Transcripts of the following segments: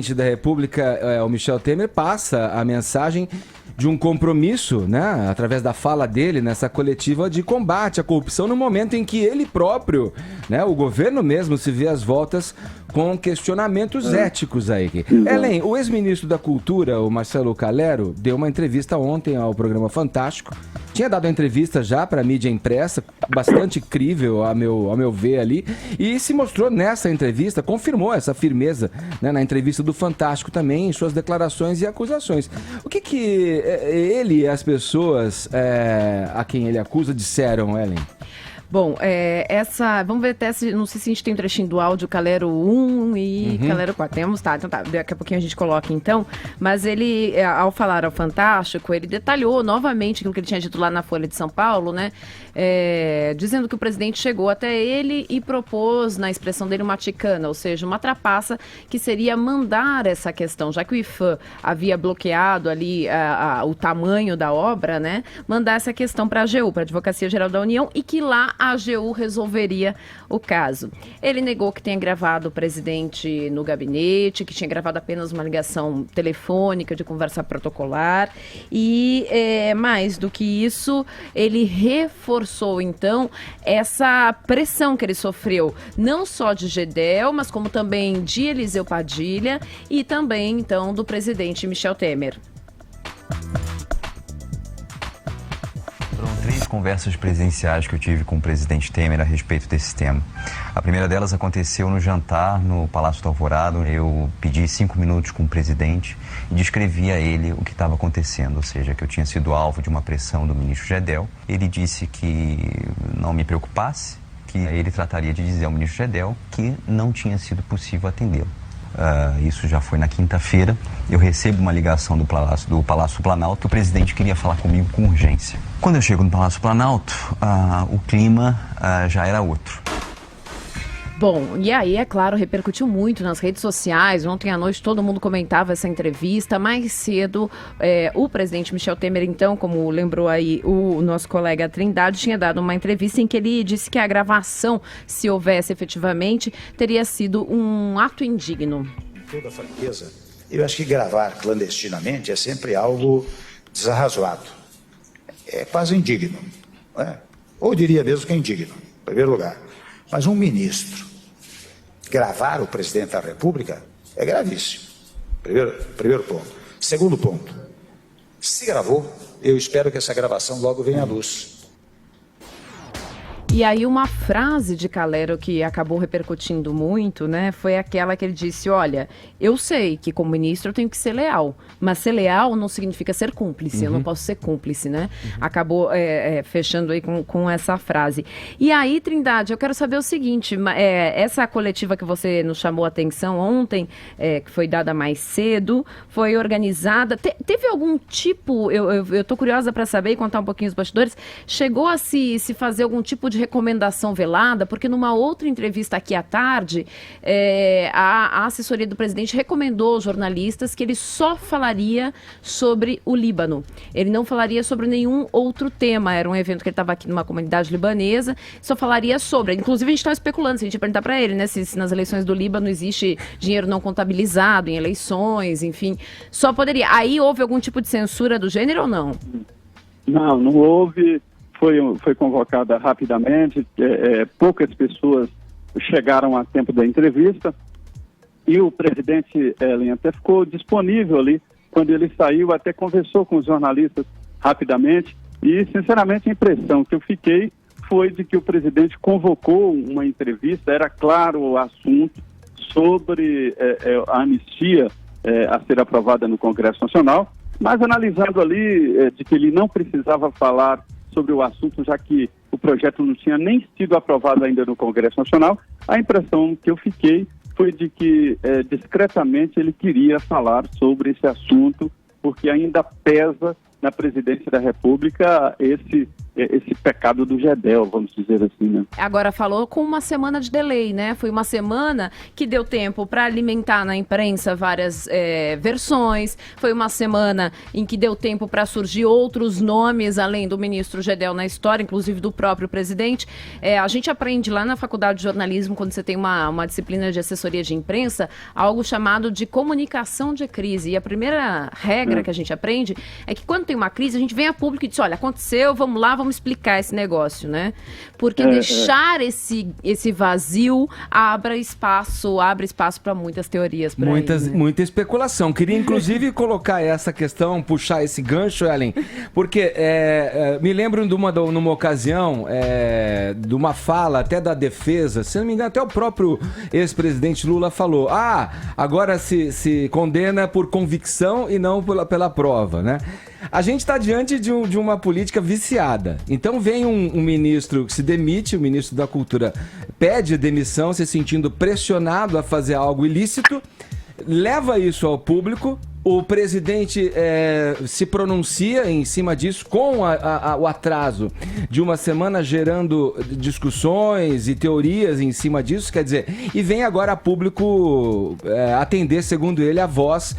Da República, o Michel Temer, passa a mensagem de um compromisso, né, através da fala dele nessa coletiva de combate à corrupção, no momento em que ele próprio, né, o governo mesmo, se vê às voltas com questionamentos éticos aí. Helen, o ex-ministro da Cultura, o Marcelo Calero, deu uma entrevista ontem ao programa Fantástico. Tinha dado uma entrevista já para a mídia impressa, bastante crível ao meu ver ali, e se mostrou nessa entrevista, confirmou essa firmeza, né, na entrevista do Fantástico também, em suas declarações e acusações. O que ele e as pessoas a quem ele acusa disseram, Helen? Bom, vamos ver até se, não sei se a gente tem um trechinho do áudio Calero 1 e Calero 4. Temos, tá, então tá, daqui a pouquinho a gente coloca então, mas ele, ao falar ao Fantástico, ele detalhou novamente aquilo que ele tinha dito lá na Folha de São Paulo, né, dizendo que o presidente chegou até ele e propôs, na expressão dele, uma ticana, ou seja, uma trapaça que seria mandar essa questão, já que o IPHAN havia bloqueado ali o tamanho da obra, né, mandar essa questão para a AGU, para a Advocacia Geral da União, e que lá a AGU resolveria o caso. Ele negou que tenha gravado o presidente no gabinete, que tinha gravado apenas uma ligação telefônica de conversa protocolar e, mais do que isso, ele reforçou, então, essa pressão que ele sofreu, não só de Gedel, mas como também de Eliseu Padilha e também, então, do presidente Michel Temer. Foram 3 conversas presidenciais que eu tive com o presidente Temer a respeito desse tema. A primeira delas aconteceu no jantar no Palácio do Alvorada. Eu pedi 5 minutos com o presidente e descrevi a ele o que estava acontecendo, ou seja, que eu tinha sido alvo de uma pressão do ministro Gedel. Ele disse que não me preocupasse, que ele trataria de dizer ao ministro Gedel que não tinha sido possível atendê-lo. Isso já foi na quinta-feira. Eu recebo uma ligação do Palácio Planalto que o presidente queria falar comigo com urgência. Quando eu chego no Palácio Planalto, o clima já era outro. Bom, e aí, é claro, repercutiu muito nas redes sociais. Ontem à noite todo mundo comentava essa entrevista. Mais cedo, o presidente Michel Temer, então, como lembrou aí o nosso colega Trindade, tinha dado uma entrevista em que ele disse que a gravação, se houvesse efetivamente, teria sido um ato indigno. Com toda franqueza, eu acho que gravar clandestinamente é sempre algo desarrazoado. É quase indigno, né? Ou diria mesmo que é indigno, em primeiro lugar. Mas um ministro gravar o presidente da República é gravíssimo. Primeiro ponto. Segundo ponto, se gravou, eu espero que essa gravação logo venha à luz. E aí uma frase de Calero que acabou repercutindo muito, né, foi aquela que ele disse: olha, eu sei que como ministro eu tenho que ser leal, mas ser leal não significa ser cúmplice, eu não posso ser cúmplice, né? Acabou fechando aí com essa frase. E aí, Trindade, eu quero saber o seguinte, essa coletiva que você nos chamou a atenção ontem, que foi dada mais cedo, foi organizada, teve algum tipo, eu tô curiosa para saber e contar um pouquinho os bastidores, chegou a se fazer algum tipo de recomendação velada, porque numa outra entrevista aqui à tarde, a assessoria do presidente recomendou aos jornalistas que ele só falaria sobre o Líbano. Ele não falaria sobre nenhum outro tema. Era um evento que ele estava aqui numa comunidade libanesa, só falaria sobre. Inclusive, a gente estava especulando, se a gente ia perguntar para ele, né, se nas eleições do Líbano existe dinheiro não contabilizado em eleições, enfim. Só poderia. Aí houve algum tipo de censura do gênero ou não? Não houve. Foi convocada rapidamente, poucas pessoas chegaram a tempo da entrevista e o presidente Helen até ficou disponível ali. Quando ele saiu, até conversou com os jornalistas rapidamente e, sinceramente, a impressão que eu fiquei foi de que o presidente convocou uma entrevista, era claro o assunto sobre a anistia a ser aprovada no Congresso Nacional, mas analisando ali de que ele não precisava falar sobre o assunto, já que o projeto não tinha nem sido aprovado ainda no Congresso Nacional, a impressão que eu fiquei foi de que, discretamente, ele queria falar sobre esse assunto, porque ainda pesa na presidência da República esse esse pecado do Gedel, vamos dizer assim, né? Agora falou com uma semana de delay, né? Foi uma semana que deu tempo para alimentar na imprensa várias versões, foi uma semana em que deu tempo para surgir outros nomes, além do ministro Gedel na história, inclusive do próprio presidente. A gente aprende lá na faculdade de jornalismo, quando você tem uma disciplina de assessoria de imprensa, algo chamado de comunicação de crise. E a primeira regra que a gente aprende é que quando tem uma crise, a gente vem a público e diz, olha, aconteceu, vamos lá, vamos explicar esse negócio, né? Porque deixar esse vazio abre espaço para muitas teorias. Muita especulação. Queria, inclusive, colocar essa questão, puxar esse gancho, Ellen, porque me lembro numa ocasião, de uma fala até da defesa, se não me engano, até o próprio ex-presidente Lula falou, agora se condena por convicção e não pela prova, né? A gente está diante de uma política viciada. Então vem um ministro que se demite, o ministro da Cultura pede demissão, se sentindo pressionado a fazer algo ilícito, leva isso ao público, o presidente se pronuncia em cima disso com o atraso de uma semana, gerando discussões e teorias em cima disso, quer dizer, e vem agora a público atender, segundo ele, a voz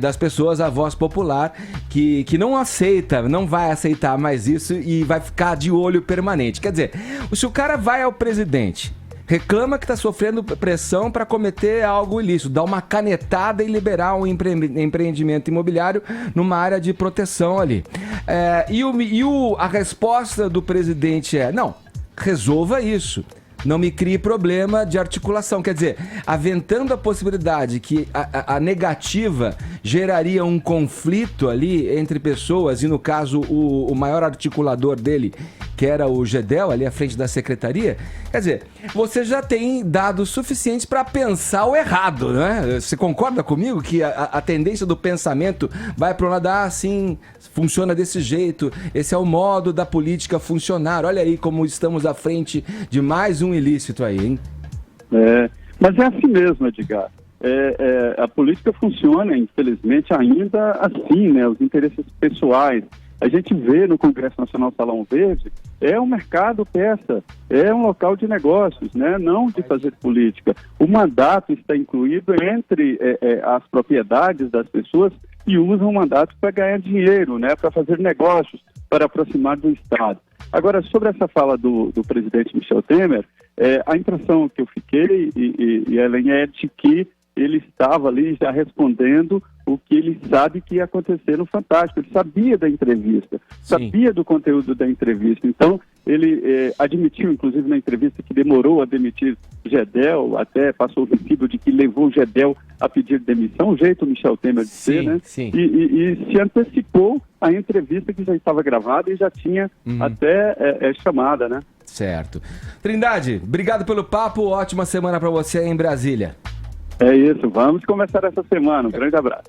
das pessoas, a voz popular, que não vai aceitar mais isso e vai ficar de olho permanente. Quer dizer, se o cara vai ao presidente, reclama que está sofrendo pressão para cometer algo ilícito, dar uma canetada e liberar um empreendimento imobiliário numa área de proteção ali. A resposta do presidente não, resolva isso. Não me crie problema de articulação. Quer dizer, aventando a possibilidade que a negativa geraria um conflito ali entre pessoas, e no caso o maior articulador dele, que era o Gedel, ali à frente da secretaria, quer dizer, você já tem dados suficientes para pensar o errado, né? Você concorda comigo que a tendência do pensamento vai para um lado, assim, funciona desse jeito, esse é o modo da política funcionar, olha aí como estamos à frente de mais um ilícito aí, hein? Mas é assim mesmo, Edgar. A política funciona, infelizmente, ainda assim, né? Os interesses pessoais. A gente vê no Congresso Nacional Salão Verde, é um mercado peça, é um local de negócios, né? Não de fazer política. O mandato está incluído entre as propriedades das pessoas e usam o mandato para ganhar dinheiro, né? Para fazer negócios, para aproximar do Estado. Agora, sobre essa fala do presidente Michel Temer, a impressão que eu fiquei, e Ellen, é de que ele estava ali já respondendo o que ele sabe que ia acontecer no Fantástico. Ele sabia da entrevista, sabia do conteúdo da entrevista. Então, ele admitiu, inclusive na entrevista, que demorou a demitir Gedel, até passou o recibo de que levou Gedel a pedir demissão, o jeito Michel Temer de ser, né? Sim. E se antecipou a entrevista que já estava gravada e já tinha até chamada, né? Certo. Trindade, obrigado pelo papo, ótima semana para você aí em Brasília. É isso, vamos começar essa semana. Um grande abraço.